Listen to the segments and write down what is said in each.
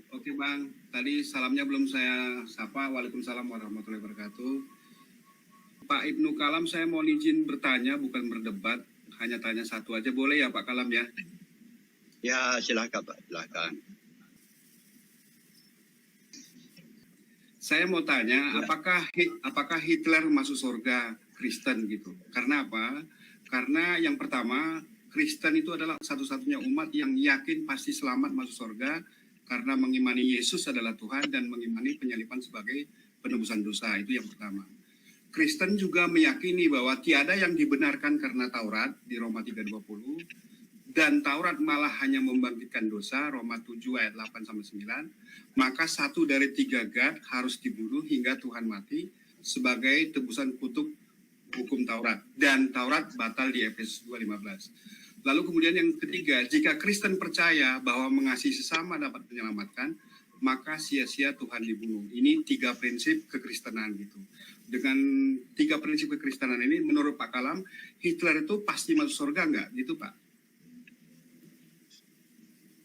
Oke Bang, tadi salamnya belum saya sapa. Waalaikumsalam warahmatullahi wabarakatuh. Pak Ibnu Kalam, saya mau izin bertanya, bukan berdebat. Hanya tanya satu aja, boleh ya Pak Kalam ya? Ya, silakan Pak, silakan. Saya mau tanya, apakah Hitler masuk surga Kristen gitu? Karena apa? Karena yang pertama, Kristen itu adalah satu-satunya umat yang yakin pasti selamat masuk surga karena mengimani Yesus adalah Tuhan dan mengimani penyaliban sebagai penebusan dosa. Itu yang pertama. Kristen juga meyakini bahwa tiada yang dibenarkan karena Taurat di Roma 3:20 dan Taurat malah hanya membangkitkan dosa, Roma 7 ayat 8-9, maka 1 dari 3 gad harus dibunuh hingga Tuhan mati sebagai tebusan kutuk hukum Taurat, dan Taurat batal di Efesus 2:15. Lalu kemudian yang ketiga, jika Kristen percaya bahwa mengasihi sesama dapat menyelamatkan, maka sia-sia Tuhan dibunuh. Ini 3 prinsip kekristenan gitu. Dengan 3 prinsip kekristenan ini, menurut Pak Kalam, Hitler itu pasti masuk surga nggak? Gitu Pak?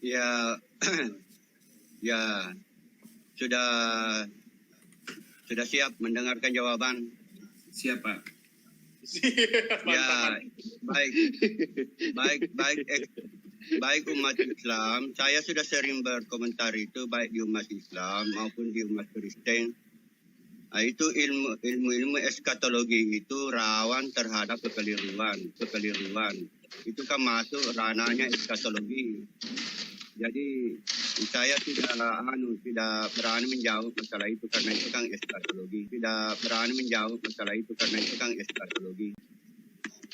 Ya, ya sudah siap mendengarkan jawaban. Siap Pak. Ya, baik umat Islam. Saya sudah sering berkomentar itu baik di umat Islam maupun di umat Kristen. Nah, itu ilmu eskatologi itu rawan terhadap kekeliruan. Itu kan masuk ranahnya eskatologi. Jadi saya tidak berani menjawab masalah itu karena itu kan eskatologi.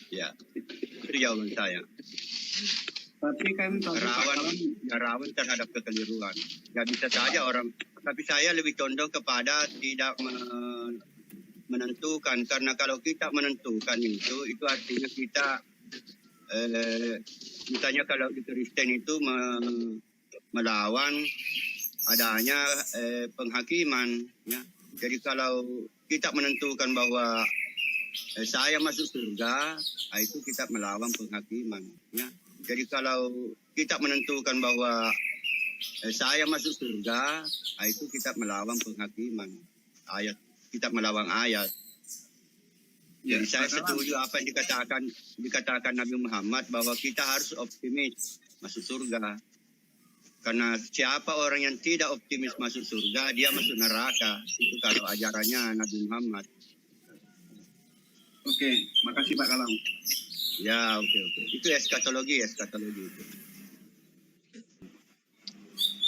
Ya, itu jawaban saya. Tapi kan rawan terhadap kekeliruan. Ya bisa saja orang, tapi saya lebih condong kepada tidak menentukan, karena kalau kita menentukan itu artinya kita misalnya kalau di Kristen itu melawan adanya penghakiman, ya. Jadi kalau kita menentukan bahwa saya masuk surga, itu kita melawan penghakiman, ya. Jadi kalau kita menentukan bahwa saya masuk surga, itu kita melawan penghakiman. Kita melawan ayat. Jadi saya setuju apa yang dikatakan Nabi Muhammad bahwa kita harus optimis masuk surga. Karena siapa orang yang tidak optimis masuk surga, dia masuk neraka. Itu kalau ajarannya Nabi Muhammad. Oke, makasih Pak Kalam. Ya, oke. Itu eskatologi itu.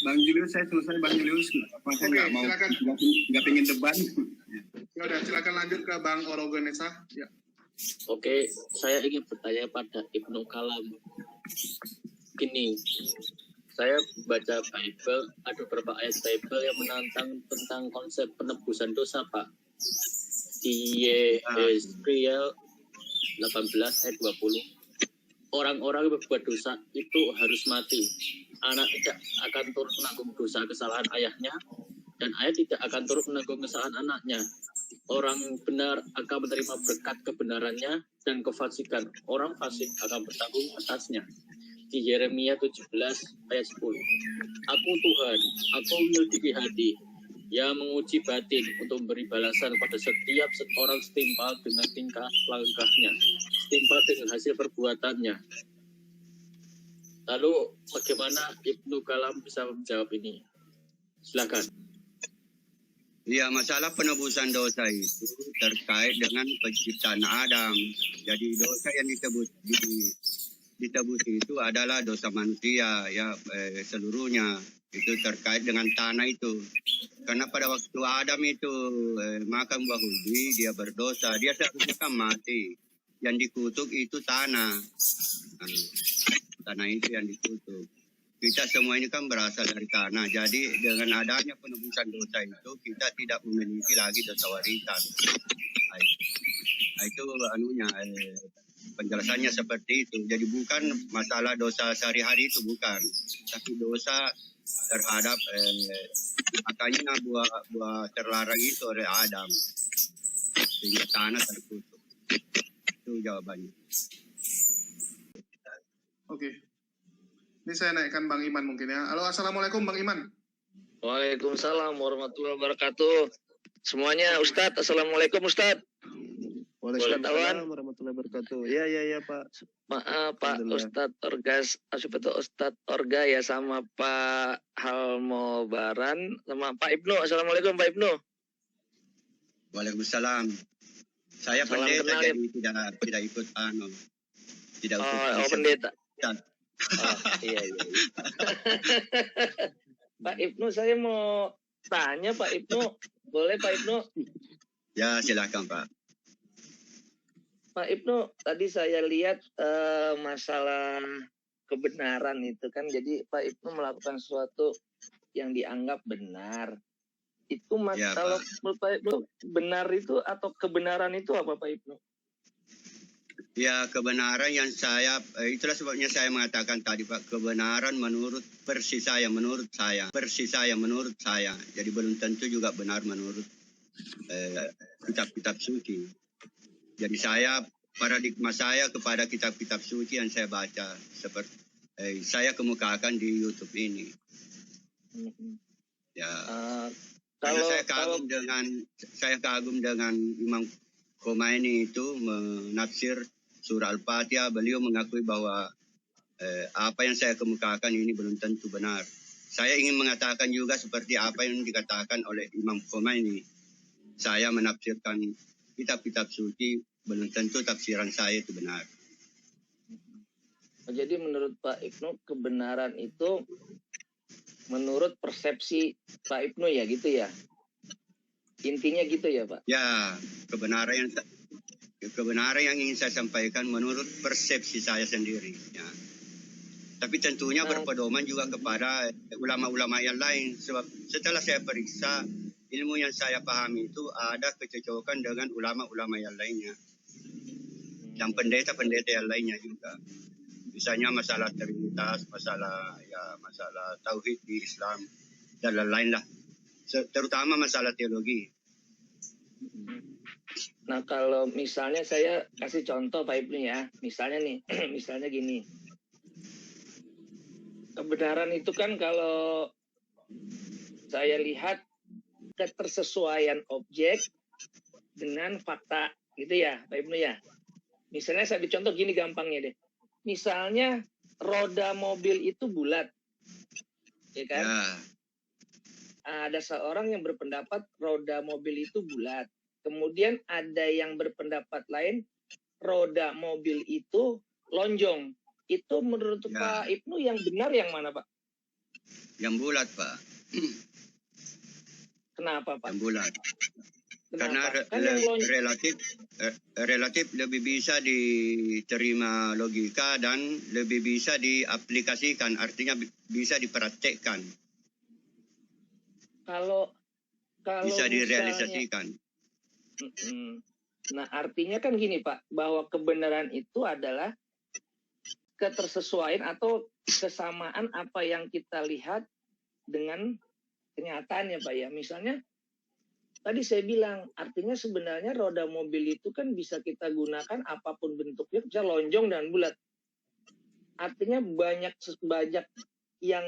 Bang Julius, saya selesai Bang Julius. Saya nggak pengen debat. Ya udah, silakan lanjut ke Bang Orogenesa. Ya. Oke, saya ingin bertanya pada Ibnu Kalam. Gini, saya baca Bible, ada beberapa ayat Bible yang menantang tentang konsep penebusan dosa, Pak. Di Yesaya 18 ayat 20. Orang-orang yang berbuat dosa itu harus mati. Anak tidak akan turut menanggung dosa kesalahan ayahnya, dan ayah tidak akan turut menanggung kesalahan anaknya. Orang benar akan menerima berkat kebenarannya, dan kefasikan orang fasik akan bertanggung atasnya. Di Yeremia 17 ayat 10. Aku Tuhan, aku menyelidiki hati, yang menguji batin untuk memberi balasan pada setiap orang setimpal dengan tingkah langkahnya, setimpal dengan hasil perbuatannya. Lalu bagaimana Ibnu Kalam bisa menjawab ini? Silakan. Ya, masalah penebusan dosa itu terkait dengan penciptaan Adam. Jadi dosa yang ditebus itu adalah dosa manusia, ya, seluruhnya. Itu terkait dengan tanah itu. Karena pada waktu Adam itu makan buah ubi, dia berdosa, dia seharusnya kan mati. Yang dikutuk itu tanah. Tanah itu yang dikutuk. Kita semua ini kan berasal dari tanah. Jadi dengan adanya penebusan dosa itu, kita tidak memiliki lagi dosa warisan. Itu penjelasannya seperti itu. Jadi bukan masalah dosa sehari-hari itu, bukan. Tapi dosa terhadap makanya buah terlarang itu oleh Adam. Sehingga tanah terkutuk. Itu jawabannya. Oke. Ini saya naikkan Bang Iman mungkin ya. Halo, assalamualaikum Bang Iman. Waalaikumsalam warahmatullahi wabarakatuh. Semuanya Ustadz, Assalamualaikum Ustadz. Waalaikumsalam warahmatullahi wabarakatuh. Ya Pak. Maaf Pak Ustadz Ustadz Orga ya, sama Pak Halmobaran, sama Pak Ibnu. Assalamualaikum Pak Ibnu. Waalaikumsalam. Saya Salam pendeta kenal, jadi tidak ikut tidak ikut Oh, misa. pendeta. Dan Iya. Pak Ibnu, saya mau tanya Pak Ibnu. Boleh Pak Ibnu? ya silakan Pak. Pak Ibnu, tadi saya lihat masalah kebenaran itu kan, jadi Pak Ibnu melakukan sesuatu yang dianggap benar. Itu Ya, kalau Pak. menurut Pak Ibnu, benar itu atau kebenaran itu apa Pak Ibnu? Ya, kebenaran yang itulah sebabnya saya mengatakan tadi Pak, kebenaran menurut versi saya, menurut saya. Jadi belum tentu juga benar menurut kitab-kitab suci. Jadi paradigma saya kepada kitab-kitab suci yang saya baca, seperti saya kemukakan di YouTube ini. Ya, karena saya kagum dengan Imam Khomeini itu menafsir surah Al-Fatihah. Beliau mengakui bahwa apa yang saya kemukakan ini belum tentu benar. Saya ingin mengatakan juga seperti apa yang dikatakan oleh Imam Khomeini. Saya menafsirkan kitab-kitab suci, belum tentu tafsiran saya itu benar. Jadi menurut Pak Ibnu, kebenaran itu menurut persepsi Pak Ibnu ya, gitu ya? Intinya gitu ya Pak? Ya, kebenaran yang ingin saya sampaikan menurut persepsi saya sendiri. Ya. Tapi tentunya berpedoman juga kepada ulama-ulama yang lain. Sebab setelah saya periksa, ilmu yang saya pahami itu ada kecocokan dengan ulama-ulama yang lainnya. Dan pendeta-pendeta yang lainnya juga. Misalnya masalah trinitas, masalah tauhid di Islam, dan lain-lain lah. Terutama masalah teologi. Nah, kalau misalnya saya kasih contoh Pak Ibnu ya, misalnya nih, misalnya gini. Kebenaran itu kan kalau saya lihat ketersesuaian objek dengan fakta, gitu ya Pak Ibnu ya. Misalnya saya dicontoh gini gampangnya deh. Misalnya roda mobil itu bulat, ya kan? Ya. Ada seorang yang berpendapat roda mobil itu bulat. Kemudian ada yang berpendapat lain, roda mobil itu lonjong. Itu menurut Pak Ibnu yang benar yang mana Pak? Yang bulat Pak. Kenapa Pak? Yang bulat. Kenapa? Karena relatif lebih bisa diterima logika dan lebih bisa diaplikasikan, artinya bisa dipraktekkan. Kalau bisa direalisasikan. Nah, artinya kan gini Pak, bahwa kebenaran itu adalah ketersesuaian atau kesamaan apa yang kita lihat dengan kenyataannya Pak ya. Misalnya tadi saya bilang, artinya sebenarnya roda mobil itu kan bisa kita gunakan apapun bentuknya, bisa lonjong dan bulat. Artinya banyak yang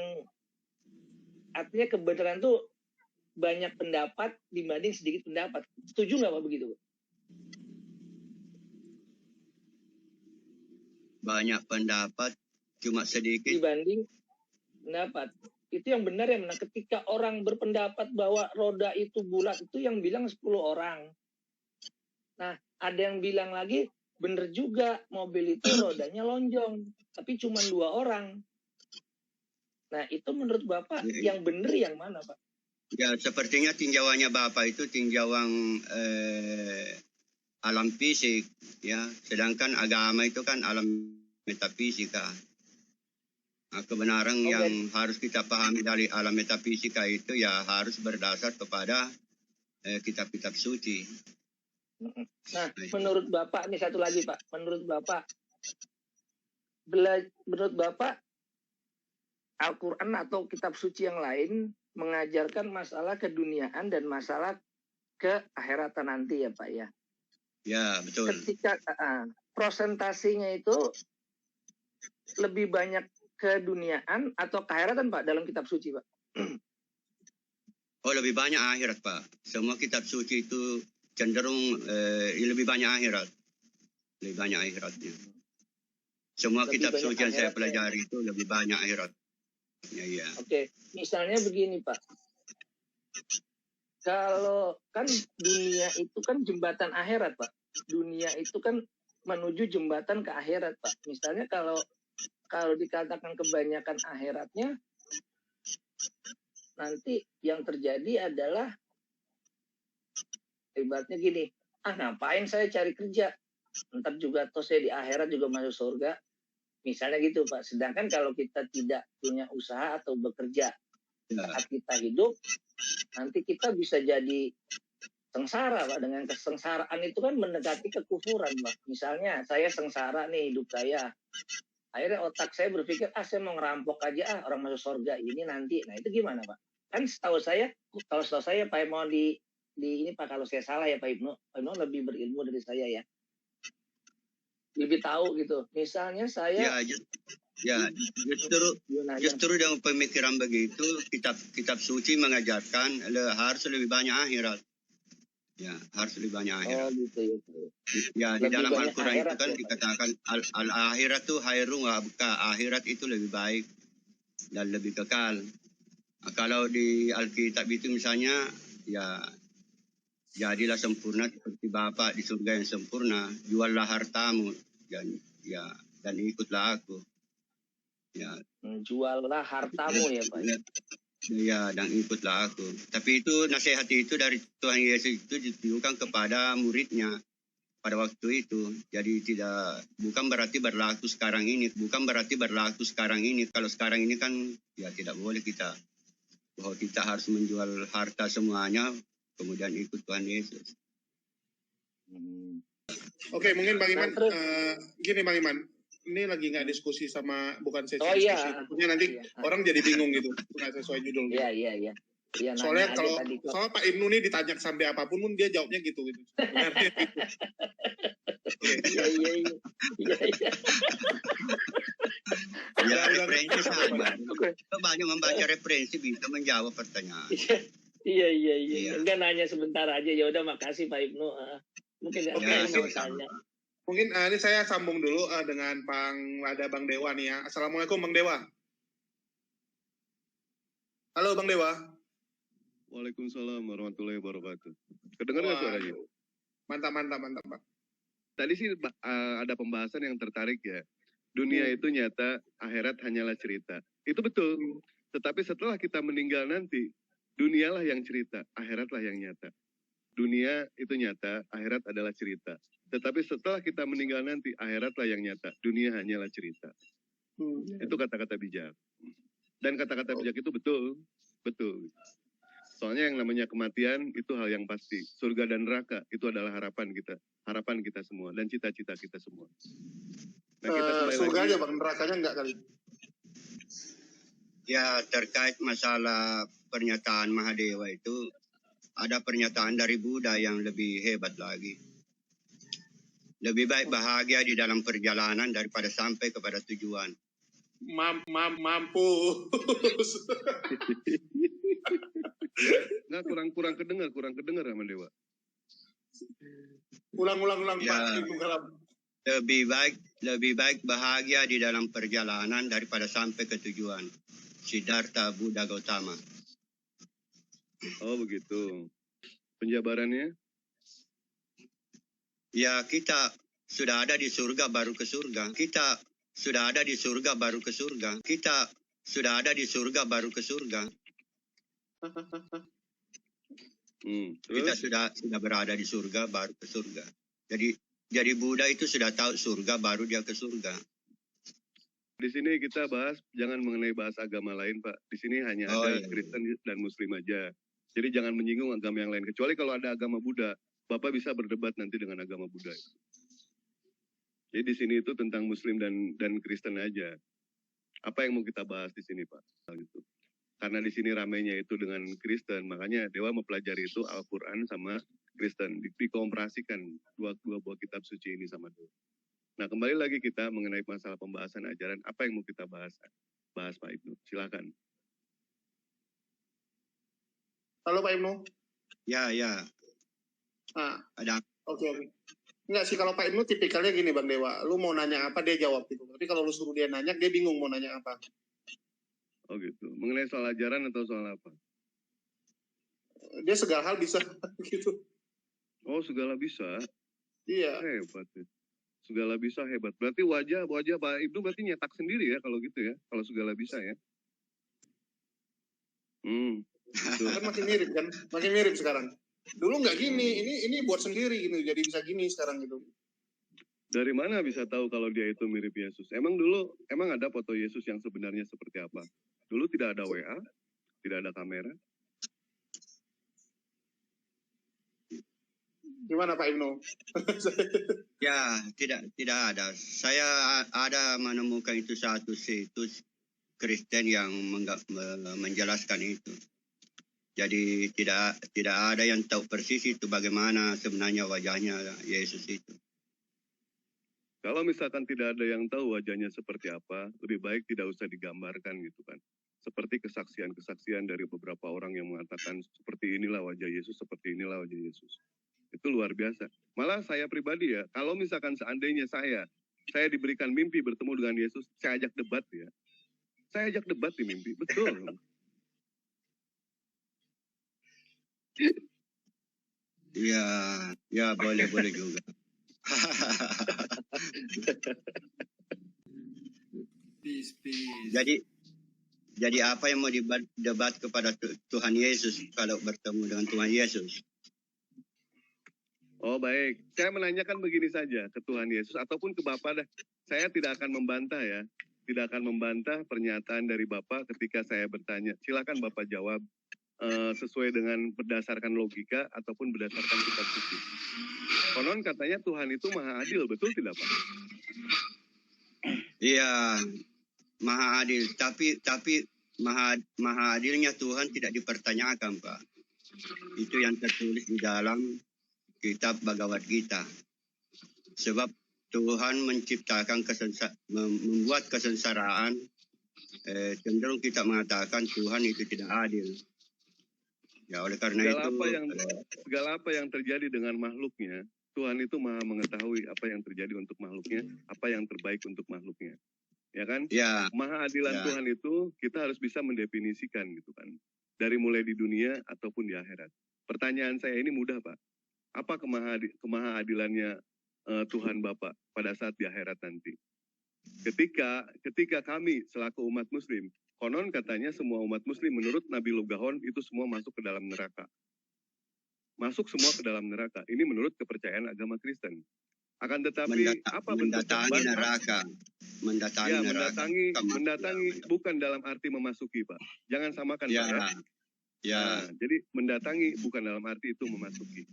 artinya kebenaran itu banyak pendapat dibanding sedikit pendapat. Setuju nggak Pak begitu? Banyak pendapat, cuma sedikit dibanding pendapat. Itu yang benar yang benar. Ketika orang berpendapat bahwa roda itu bulat, itu yang bilang 10 orang. Nah, ada yang bilang lagi, benar juga mobil itu rodanya lonjong, tapi cuma 2 orang. Nah, itu menurut Bapak yang benar yang mana Pak? Ya, sepertinya tinjauannya Bapak itu tinjauan alam fisik, ya. Sedangkan agama itu kan alam metafisika. Nah, kebenaran yang harus kita pahami dari alam metafisika itu ya harus berdasar kepada kitab-kitab suci. Nah, menurut Bapak, ini satu lagi Pak. Menurut Bapak, Al-Quran atau kitab suci yang lain mengajarkan masalah keduniaan dan masalah keakhiratan nanti ya Pak ya? Ya, betul. Ketika prosentasinya itu lebih banyak keduniaan atau keakhiratan Pak dalam kitab suci Pak? Oh, lebih banyak akhirat, Pak. Semua kitab suci itu cenderung lebih banyak akhirat. Lebih banyak akhiratnya. Semua Lebih kitab banyak suci yang saya akhiratnya. pelajari itu lebih banyak akhirat. Ya. Oke, misalnya begini Pak. Kalau kan dunia itu kan jembatan akhirat Pak. Dunia itu kan menuju jembatan ke akhirat Pak. Misalnya kalau dikatakan kebanyakan akhiratnya, nanti yang terjadi adalah ibaratnya gini, ngapain saya cari kerja? Ntar juga toh saya di akhirat juga masuk surga. Misalnya gitu Pak. Sedangkan kalau kita tidak punya usaha atau bekerja saat kita hidup, nanti kita bisa jadi sengsara Pak. Dengan kesengsaraan itu kan mendekati kekufuran Pak. Misalnya saya sengsara nih hidup saya. Akhirnya otak saya berpikir, saya mau ngerampok aja orang masuk surga ini nanti. Nah itu gimana Pak? Kan setahu saya Pak mau di ini Pak, kalau saya salah ya Pak Ibnu lebih berilmu dari saya ya. Lebih tahu gitu. Misalnya saya justru dengan pemikiran begitu kitab suci mengajarkan harus lebih banyak akhirat. Ya, harus lebih banyak akhirat. Oh gitu ya. Ya, di dalam Al-Quran itu kan dikatakan al-akhirat itu khairun wa abqa. Akhirat itu lebih baik dan lebih kekal. Kalau di Alkitab itu misalnya, ya jadilah sempurna seperti Bapa di surga yang sempurna. Juallah hartamu dan ikutlah aku. Ya. Juallah hartamu ya Pak. Ya, dan ikutlah aku. Tapi itu nasihat itu dari Tuhan Yesus itu ditujukan kepada muridnya pada waktu itu. Jadi bukan berarti berlaku sekarang ini. Kalau sekarang ini kan ya tidak boleh bahwa kita harus menjual harta semuanya kemudian ikut Tuhan Yesus. Oke, mungkin Bang Iman, gini Bang Iman, ini lagi nggak diskusi sama, bukan sesi diskusi, tentunya nanti orang jadi bingung gitu, nggak sesuai judul. Iya. Soalnya soal Pak Ibnu nih ditanya sampai apapun pun dia jawabnya gitu. Iya. Ya, referensi sama. Banyak membaca referensi bisa menjawab pertanyaan. Iya. Enggak nanya sebentar aja. Ya udah makasih Pak Ibnu. Mungkin tanya. Mungkin ini saya sambung dulu dengan ada Bang Dewa nih ya. Assalamualaikum Bang Dewa. Halo Bang Dewa. Waalaikumsalam warahmatullahi wabarakatuh. Kedengar nggak suaranya? Mantap Pak. Tadi sih ada pembahasan yang tertarik ya. Dunia itu nyata, akhirat hanyalah cerita. Itu betul. Tetapi setelah kita meninggal nanti, dunialah yang cerita, akhiratlah yang nyata. Dunia itu nyata, akhirat adalah cerita. Tetapi setelah kita meninggal nanti, akhiratlah yang nyata. Dunia hanyalah cerita. Itu kata-kata bijak. Dan kata-kata bijak itu betul. Soalnya yang namanya kematian itu hal yang pasti. Surga dan neraka itu adalah harapan kita semua dan cita-cita kita semua. Nah, kita surga aja Bang, nerakanya enggak kali. Ya, terkait masalah pernyataan Mahadewa itu, ada pernyataan dari Buddha yang lebih hebat lagi. Lebih baik bahagia di dalam perjalanan daripada sampai kepada tujuan. Mampus. Nggak, kurang kedengar sama Dewa. Ulang ya, Pak. Lebih baik bahagia di dalam perjalanan daripada sampai ke tujuan. Siddhartha Buddha Gautama. Oh begitu. Penjabarannya? Ya, kita sudah ada di surga baru ke surga. Kita sudah ada di surga baru ke surga. Kita sudah berada di surga baru ke surga. Jadi Buddha itu sudah tahu surga baru dia ke surga. Di sini kita bahas jangan mengenai bahas agama lain, Pak. Di sini hanya ada Kristen dan Muslim aja. Jadi jangan menyinggung agama yang lain. Kecuali kalau ada agama Buddha, Bapak bisa berdebat nanti dengan agama Buddha. Jadi di sini itu tentang Muslim dan Kristen aja. Apa yang mau kita bahas di sini, Pak? Gitu. Karena di sini ramainya itu dengan Kristen, makanya Dewa mempelajari itu Al-Quran sama Kristen. Dikomparasikan dua buah kitab suci ini sama Dewa. Nah, kembali lagi kita mengenai masalah pembahasan ajaran, apa yang mau kita bahas Pak Ibnu? Silakan. Halo Pak Ibnu. Ya. Nah, Ada. oke. Enggak sih, kalau Pak Ibnu tipikalnya gini Bang Dewa, lu mau nanya apa dia jawab gitu. Tapi kalau lu suruh dia nanya, dia bingung mau nanya apa. Oh gitu. Mengenai soal ajaran atau soal apa? Dia segala hal bisa gitu. Oh, segala bisa. Iya. Hebat ya. Segala bisa hebat. Berarti wajah Pak Ibnu berarti nyetak sendiri ya kalau gitu ya. Kalau segala bisa ya. Betul. Kan makin mirip sekarang. Dulu nggak gini, ini buat sendiri gitu, jadi bisa gini sekarang gitu. Dari mana bisa tahu kalau dia itu mirip Yesus? Emang ada foto Yesus yang sebenarnya seperti apa? Dulu tidak ada WA, tidak ada kamera. Gimana Pak Ibnu? Ya, tidak ada. Saya ada menemukan itu satu situs Kristen yang menjelaskan itu. Jadi tidak ada yang tahu persis itu bagaimana sebenarnya wajahnya Yesus itu. Kalau misalkan tidak ada yang tahu wajahnya seperti apa, lebih baik tidak usah digambarkan gitu kan. Seperti kesaksian dari beberapa orang yang mengatakan seperti inilah wajah Yesus, seperti inilah wajah Yesus. Itu luar biasa. Malah saya pribadi ya, kalau misalkan seandainya saya diberikan mimpi bertemu dengan Yesus, saya ajak debat ya. Saya ajak debat di mimpi, betul. Ya boleh juga. Jadi apa yang mau debat kepada Tuhan Yesus kalau bertemu dengan Tuhan Yesus? Oh baik, saya menanyakan begini saja ke Tuhan Yesus ataupun ke Bapa dah. Saya tidak akan membantah ya, tidak akan membantah pernyataan dari Bapak ketika saya bertanya. Silakan Bapak jawab sesuai dengan berdasarkan logika ataupun berdasarkan kitab suci. Konon katanya Tuhan itu maha adil, betul tidak Pak? Iya, maha adil. Tapi maha adilnya Tuhan tidak dipertanyakan Pak. Itu yang tertulis di dalam kitab Bhagavad Gita. Sebab Tuhan menciptakan membuat kesengsaraan, cenderung kita mengatakan Tuhan itu tidak adil. Ya oleh karena segala apa yang terjadi dengan makhluknya, Tuhan itu maha mengetahui apa yang terjadi untuk makhluknya, apa yang terbaik untuk makhluknya. Ya kan? Ya. Maha adilan Tuhan itu kita harus bisa mendefinisikan gitu kan. Dari mulai di dunia ataupun di akhirat. Pertanyaan saya ini mudah Pak. Apa kemaha adilannya Tuhan Bapa pada saat di akhirat nanti? Ketika kami selaku umat muslim, konon katanya semua umat muslim menurut Nabi Lugahon itu semua masuk ke dalam neraka. Masuk semua ke dalam neraka. Ini menurut kepercayaan agama Kristen. Akan tetapi apa bentuk neraka? Mendatangi bukan dalam arti memasuki Pak. Jangan samakan Pak ya. Nah, jadi mendatangi bukan dalam arti itu memasuki.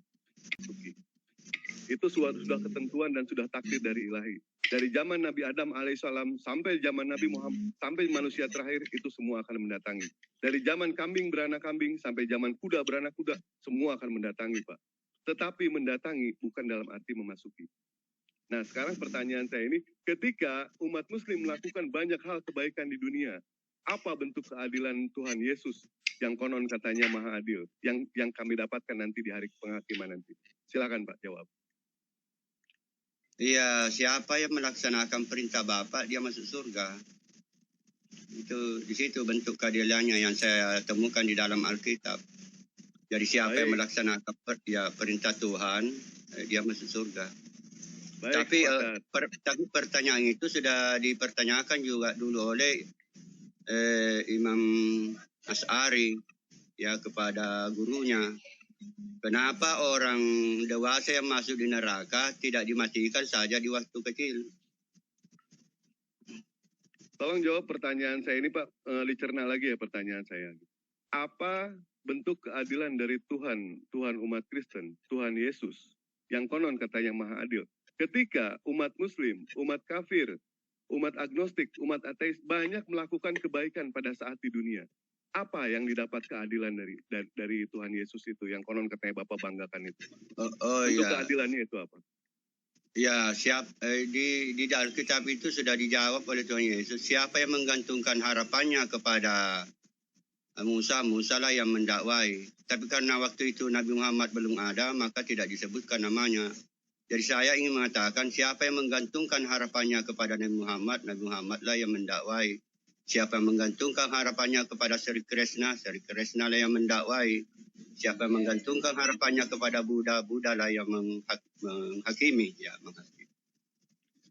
Itu sudah ketentuan dan sudah takdir dari ilahi. Dari zaman Nabi Adam alaihissalam sampai zaman Nabi Muhammad, sampai manusia terakhir itu semua akan mendatangi. Dari zaman kambing beranak kambing sampai zaman kuda beranak kuda, semua akan mendatangi Pak. Tetapi mendatangi bukan dalam arti memasuki. Nah sekarang pertanyaan saya ini, ketika umat muslim melakukan banyak hal kebaikan di dunia, apa bentuk keadilan Tuhan Yesus yang konon katanya maha adil, yang kami dapatkan nanti di hari penghakiman nanti? Silakan Pak jawab. Iya, siapa yang melaksanakan perintah Bapa dia masuk surga. Itu di situ bentuk keadilannya yang saya temukan di dalam Alkitab. Jadi siapa yang melaksanakan perintah Tuhan, dia masuk surga. Tapi pertanyaan itu sudah dipertanyakan juga dulu oleh Imam Asy'ari ya kepada gurunya. Kenapa orang dewasa yang masuk di neraka tidak dimatikan saja di waktu kecil? Tolong jawab pertanyaan saya ini Pak, dicerna lagi ya pertanyaan saya. Apa bentuk keadilan dari Tuhan umat Kristen, Tuhan Yesus, yang konon katanya maha adil? Ketika umat muslim, umat kafir, umat agnostik, umat ateis banyak melakukan kebaikan pada saat di dunia. Apa yang didapat keadilan dari Tuhan Yesus itu yang konon katanya Bapak banggakan itu? Untuk keadilannya itu apa? Ya, di Alkitab itu sudah dijawab oleh Tuhan Yesus. Siapa yang menggantungkan harapannya kepada Musa lah yang mendakwai. Tapi karena waktu itu Nabi Muhammad belum ada, maka tidak disebutkan namanya. Jadi saya ingin mengatakan siapa yang menggantungkan harapannya kepada Nabi Muhammad lah yang mendakwai. Siapa yang menggantungkan harapannya kepada Sri Krishna lah yang mendakwai. Siapa yang menggantungkan harapannya kepada Buddha lah yang menghakimi. Ya, menghakimi.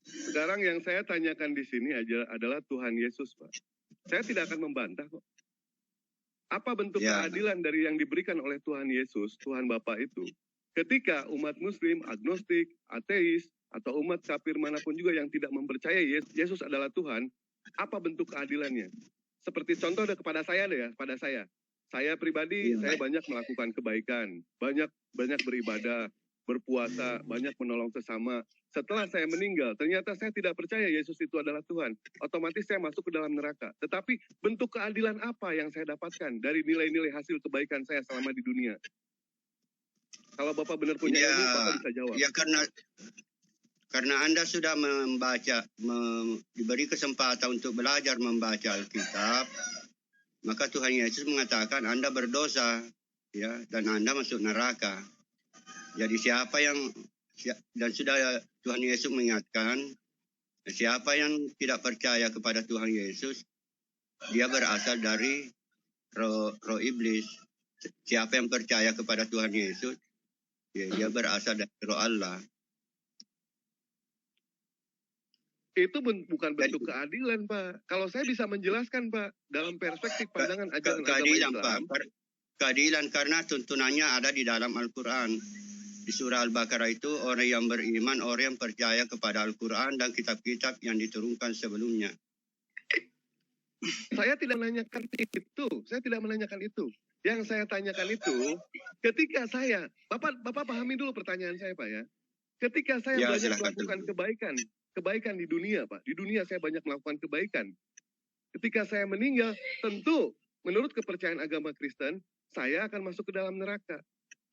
Sekarang yang saya tanyakan di sini adalah Tuhan Yesus, Pak. Saya tidak akan membantah kok. Apa bentuk keadilan dari yang diberikan oleh Tuhan Yesus, Tuhan Bapa itu, ketika umat Muslim, agnostik, ateis, atau umat kafir manapun juga yang tidak mempercayai Yesus adalah Tuhan, apa bentuk keadilannya? Seperti contoh kepada saya deh ya, pada saya. Saya pribadi, saya banyak melakukan kebaikan, banyak beribadah, berpuasa, banyak menolong sesama. Setelah saya meninggal, ternyata saya tidak percaya Yesus itu adalah Tuhan. Otomatis saya masuk ke dalam neraka. Tetapi bentuk keadilan apa yang saya dapatkan dari nilai-nilai hasil kebaikan saya selama di dunia? Kalau Bapak benar punya ilmu, Bapak bisa jawab. Ya, karena Anda sudah membaca, diberi kesempatan untuk belajar membaca Alkitab, maka Tuhan Yesus mengatakan Anda berdosa, ya, dan Anda masuk neraka. Jadi dan sudah Tuhan Yesus mengingatkan, siapa yang tidak percaya kepada Tuhan Yesus, dia berasal dari roh iblis. Siapa yang percaya kepada Tuhan Yesus, dia berasal dari roh Allah. Itu bukan bentuk keadilan, Pak. Kalau saya bisa menjelaskan, Pak, dalam perspektif pandangan ajaran keadilan, agama Islam. Pak. Keadilan karena tuntunannya ada di dalam Al-Quran. Di surah Al-Baqarah itu orang yang beriman, orang yang percaya kepada Al-Quran dan kitab-kitab yang diturunkan sebelumnya. Saya tidak menanyakan itu. Saya tidak menanyakan itu. Yang saya tanyakan itu, ketika saya, Bapak pahami dulu pertanyaan saya, Pak ya. Ketika saya banyak melakukan kebaikan di dunia, Pak. Di dunia saya banyak melakukan kebaikan. Ketika saya meninggal, tentu menurut kepercayaan agama Kristen, saya akan masuk ke dalam neraka.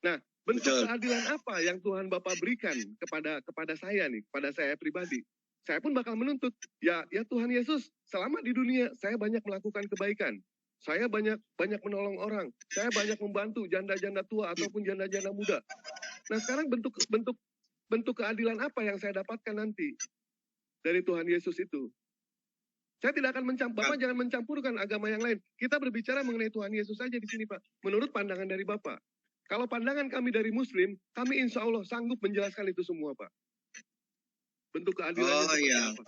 Nah, bentuk keadilan apa yang Tuhan Bapa berikan kepada saya nih, kepada saya pribadi? Saya pun bakal menuntut, ya Tuhan Yesus, selama di dunia saya banyak melakukan kebaikan. Saya banyak menolong orang. Saya banyak membantu janda-janda tua ataupun janda-janda muda. Nah, sekarang bentuk keadilan apa yang saya dapatkan nanti dari Tuhan Yesus itu? Saya tidak akan Bapak jangan mencampurkan agama yang lain. Kita berbicara mengenai Tuhan Yesus saja di sini, Pak. Menurut pandangan dari Bapak. Kalau pandangan kami dari Muslim, kami insya Allah sanggup menjelaskan itu semua, Pak. Bentuk keadilannya seperti apa?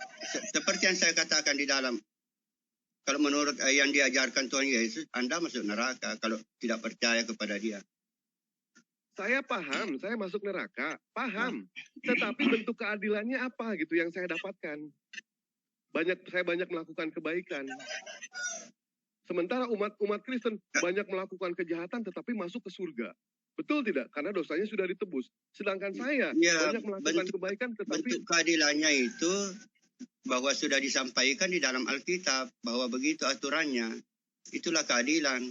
Seperti yang saya katakan di dalam, kalau menurut yang diajarkan Tuhan Yesus, Anda masuk neraka kalau tidak percaya kepada Dia. Saya paham, saya masuk neraka, paham. Tetapi bentuk keadilannya apa gitu yang saya dapatkan? Saya banyak melakukan kebaikan. Sementara umat Kristen banyak melakukan kejahatan tetapi masuk ke surga. Betul tidak? Karena dosanya sudah ditebus. Sedangkan saya banyak melakukan kebaikan tetapi... Bentuk keadilannya itu bahwa sudah disampaikan di dalam Alkitab bahwa begitu aturannya. Itulah keadilan.